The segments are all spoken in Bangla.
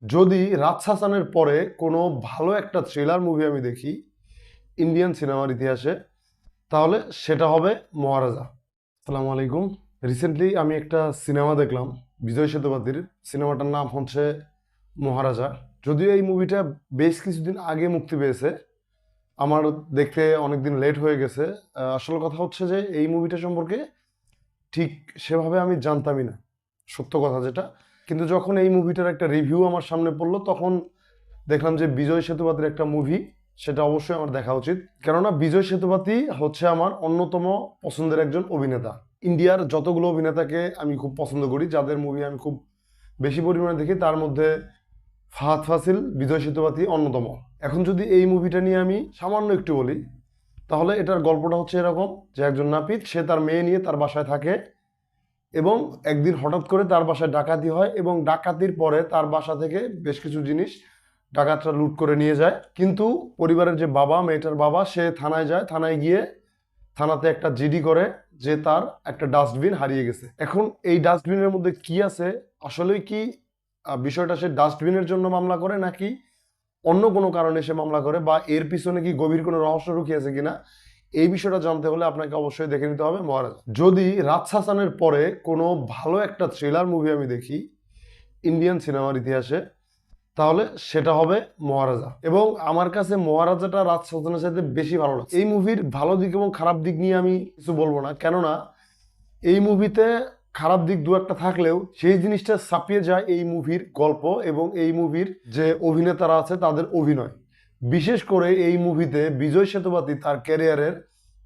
যদি রাজ হাসানের পরে কোনো ভালো একটা থ্রিলার মুভি আমি দেখি ইন্ডিয়ান সিনেমার ইতিহাসে, তাহলে সেটা হবে মহারাজা। আসসালামু আলাইকুম। রিসেন্টলি আমি একটা সিনেমা দেখলাম বিজয় সেতুপতির। সিনেমাটার নাম হচ্ছে মহারাজা। যদিও এই মুভিটা বেশ কিছুদিন আগে মুক্তি পেয়েছে, আমার দেখতে অনেকদিন লেট হয়ে গেছে। আসল কথা হচ্ছে যে এই মুভিটা সম্পর্কে ঠিক সেভাবে আমি জানতামই না, সত্য কথা যেটা। কিন্তু যখন এই মুভিটার একটা রিভিউ আমার সামনে পড়লো, তখন দেখলাম যে বিজয় সেতুপতির একটা মুভি, সেটা অবশ্যই আমার দেখা উচিত। কেননা বিজয় সেতুপতি হচ্ছে আমার অন্যতম পছন্দের একজন অভিনেতা। ইন্ডিয়ার যতগুলো অভিনেতাকে আমি খুব পছন্দ করি, যাদের মুভি আমি খুব বেশি পরিমাণে দেখি, তার মধ্যে ফাহাদ ফাসিল, বিজয় সেতুপতি অন্যতম। এখন যদি এই মুভিটা নিয়ে আমি সামান্য একটু বলি, তাহলে এটার গল্পটা হচ্ছে এরকম যে একজন নাপিত, সে তার মেয়ে নিয়ে তার বাসায় থাকে এবং একদিন হঠাৎ করে তার বাসায় ডাকাতি হয় এবং ডাকাতির পরে তার বাসা থেকে বেশ কিছু জিনিস ডাকাতরা লুট করে নিয়ে যায়। কিন্তু পরিবারের যে বাবা, মেয়েটার বাবা, সে থানায় যায়। থানায় গিয়ে থানাতে একটা জিডি করে যে তার একটা ডাস্টবিন হারিয়ে গেছে। এখন এই ডাস্টবিনের মধ্যে কি আছে, আসলেই কি বিষয়টা সে ডাস্টবিনের জন্য মামলা করে নাকি অন্য কোনো কারণে সে মামলা করে, বা এর পিছনে কি গভীর কোনো রহস্য লুকিয়ে আছে কিনা, এই বিষয়টা জানতে হলে আপনাকে অবশ্যই দেখে নিতে হবে মহারাজা। যদি রাজ হাসানের পরে কোনো ভালো একটা থ্রিলার মুভি আমি দেখি ইন্ডিয়ান সিনেমার ইতিহাসে, তাহলে সেটা হবে মহারাজা। এবং আমার কাছে মহারাজাটা রাজ হাসানের সাথে বেশি ভালো লাগে। এই মুভির ভালো দিক এবং খারাপ দিক নিয়ে আমি কিছু বলবো না, কেননা এই মুভিতে খারাপ দিক দু একটা থাকলেও সেই জিনিসটা ছাপিয়ে যায় এই মুভির গল্প এবং এই মুভির যে অভিনেতারা আছে তাদের অভিনয়। বিশেষ করে এই মুভিতে বিজয় সেতুপতি তার ক্যারিয়ারের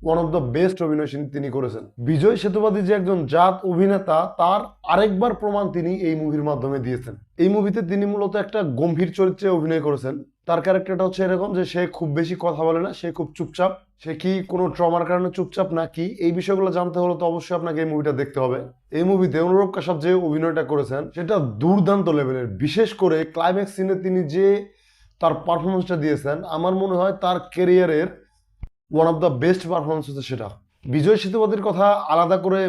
ওয়ান অফ দ্য বেস্ট অভিনয় তিনি করেছেন। বিজয় সেতুপতি যে একজন জাত অভিনেতা, তার আরেকবার প্রমাণ তিনি এই মুভির মাধ্যমে দিয়েছেন। এই মুভিতে তিনি মূলত একটা গম্ভীর চরিত্রে অভিনয় করেছেন। তার ক্যারেক্টারটা হচ্ছে এরকম যে সে খুব বেশি কথা বলে না, সে খুব চুপচাপ। সে কি কোনো ট্রমার কারণে চুপচাপ নাকি, এই বিষয়গুলো জানতে হলে তো অবশ্যই আপনাকে এই মুভিটা দেখতে হবে। এই মুভিতে অনুরূপ কাশ্যপ যে অভিনয়টা করেছেন সেটা দুর্দান্ত লেভেলের। বিশেষ করে ক্লাইম্যাক্স সিনে তিনি যে তার পারফরমেন্সটা দিয়েছেন, আমার মনে হয় তার ক্যারিয়ারের one of the best performance হচ্ছে সেটা। বিজয় সেতুপতির কথা আলাদা করে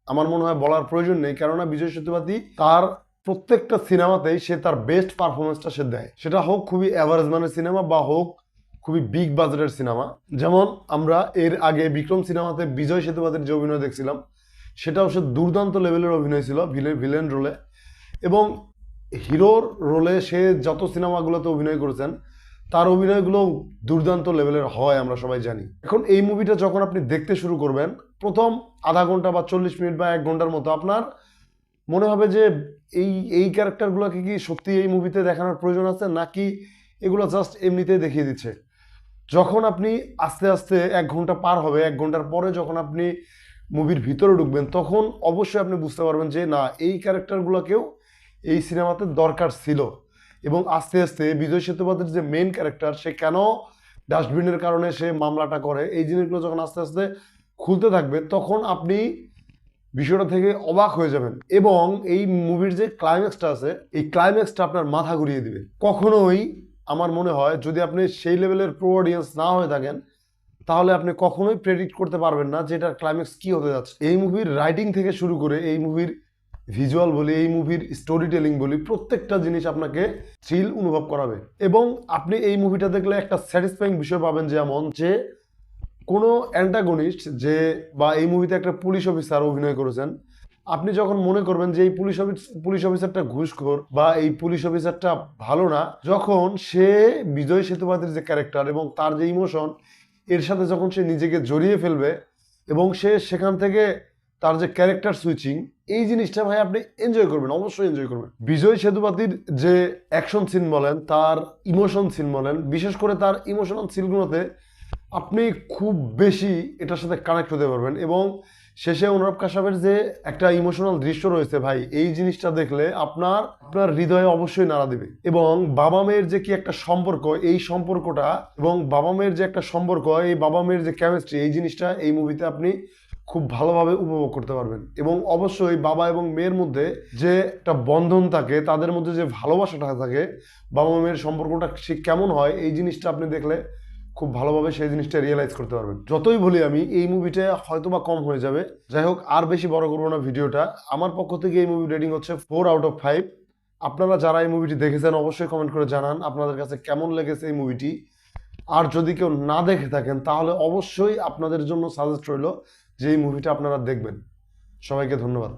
আমার মনে হয় বলার প্রয়োজন নেই, কেননা বিজয় সেতুপতি তার প্রত্যেকটা সিনেমাতেই সে তার বেস্ট পারফরমেন্সটা সে দেয়। সেটা হোক খুবই অ্যাভারেজ মানের সিনেমা বা হোক খুবই বিগ বাজেটের সিনেমা। যেমন আমরা এর আগে বিক্রম সিনেমাতে বিজয় সেতুপতির যে অভিনয় দেখছিলাম, সেটাও সে দুর্দান্ত লেভেলের অভিনয় ছিল ভিলেন রোলে। এবং হিরোর রোলে সে যত সিনেমাগুলোতে অভিনয় করেছেন, তার অভিনয়গুলো দুর্দান্ত লেভেলের হয়, আমরা সবাই জানি। এখন এই মুভিটা যখন আপনি দেখতে শুরু করবেন, প্রথম আধা ঘন্টা বা 40 মিনিট বা 1 ঘন্টার মতো আপনার মনে হবে যে এই এই ক্যারেক্টারগুলোকে কি সত্যি এই মুভিতে দেখানোর প্রয়োজন আছে, নাকি এগুলো জাস্ট এমনিতেই দেখিয়ে দিচ্ছে। যখন আপনি আস্তে আস্তে 1 ঘন্টা পার হবে, 1 ঘন্টার পরে যখন আপনি মুভির ভিতরে ঢুকবেন, তখন অবশ্যই আপনি বুঝতে পারবেন যে না, এই ক্যারেক্টারগুলোকেও এই সিনেমাতে দরকার ছিল। এবং আস্তে আস্তে বিজয় সেতুপতির যে মেইন ক্যারেক্টার, সে কেন ডাস্টবিনের কারণে সে মামলাটা করে, এই জিনিসগুলো যখন আস্তে আস্তে খুলতে থাকবে, তখন আপনি বিষয়টা থেকে অবাক হয়ে যাবেন। এবং এই মুভির যে ক্লাইম্যাক্সটা আছে, এই ক্লাইম্যাক্সটা আপনার মাথা ঘুরিয়ে দিবে। কখনোই আমার মনে হয় যদি আপনি সেই লেভেলের প্রো অডিয়েন্স না হয়ে থাকেন, তাহলে আপনি কখনোই প্রেডিক্ট করতে পারবেন না যে এটার ক্লাইম্যাক্স কি হতে যাচ্ছে। এই মুভির রাইটিং থেকে শুরু করে এই মুভির ভিজুয়াল বলি, এই মুভির স্টোরি টেলিং বলি, প্রত্যেকটা জিনিস আপনাকে থ্রিল অনুভব করাবে। এবং আপনি এই মুভিটা দেখলে একটা স্যাটিসফাইং বিষয় পাবেন, যেমন যে কোনো অ্যান্টাগনিস্ট যে, বা এই মুভিতে একটা পুলিশ অফিসার অভিনয় করেছেন, আপনি যখন মনে করবেন যে এই পুলিশ অফিসারটা ঘুষখোর বা এই পুলিশ অফিসারটা ভালো না, যখন সে বিজয় সেতুপতির যে ক্যারেক্টার এবং তার যে ইমোশন, এর সাথে যখন সে নিজেকে জড়িয়ে ফেলবে এবং সে সেখান থেকে তার যে ক্যারেক্টার সুইচিং, এই জিনিসটা ভাই আপনি এনজয় করবেন, অবশ্যই এনজয় করবেন। বিজয় সেতুপতির যে অ্যাকশন সিন বলেন, তার ইমোশন সিন বলেন, বিশেষ করে তার ইমোশনাল সিনগুলোতে আপনি খুব বেশি এটার সাথে কানেক্ট হতে পারবেন। এবং শেষে অনুরাগ কাশ্যপের যে একটা ইমোশনাল দৃশ্য রয়েছে ভাই, এই জিনিসটা দেখলে আপনার আপনার হৃদয়ে অবশ্যই নাড়া দেবে। এবং বাবা মেয়ের যে কি একটা সম্পর্ক, এই সম্পর্কটা এবং বাবা মেয়ের যে একটা সম্পর্ক, এই বাবা মেয়ের যে কেমিস্ট্রি, এই জিনিসটা এই মুভিতে আপনি খুব ভালোভাবে উপভোগ করতে পারবেন। এবং অবশ্যই বাবা এবং মেয়ের মধ্যে যে একটা বন্ধন থাকে, তাদের মধ্যে যে ভালোবাসাটা থাকে, বাবা মেয়ের সম্পর্কটা সে কেমন হয়, এই জিনিসটা আপনি দেখলে খুব ভালোভাবে সেই জিনিসটা রিয়েলাইজ করতে পারবেন। যতই বলি আমি, এই মুভিটা হয়তো বা কম হয়ে যাবে। যাই হোক, আর বেশি বড় করবো না ভিডিওটা। আমার পক্ষ থেকে এই মুভি রেটিং হচ্ছে 4 আউট অফ 5। আপনারা যারা এই মুভিটি দেখেছেন অবশ্যই কমেন্ট করে জানান আপনাদের কাছে কেমন লেগেছে এই মুভিটি। আর যদি কেউ না দেখে থাকেন তাহলে অবশ্যই আপনাদের জন্য সাজেস্ট রইল যে এই মুভিটা আপনারা দেখবেন। সবাইকে ধন্যবাদ।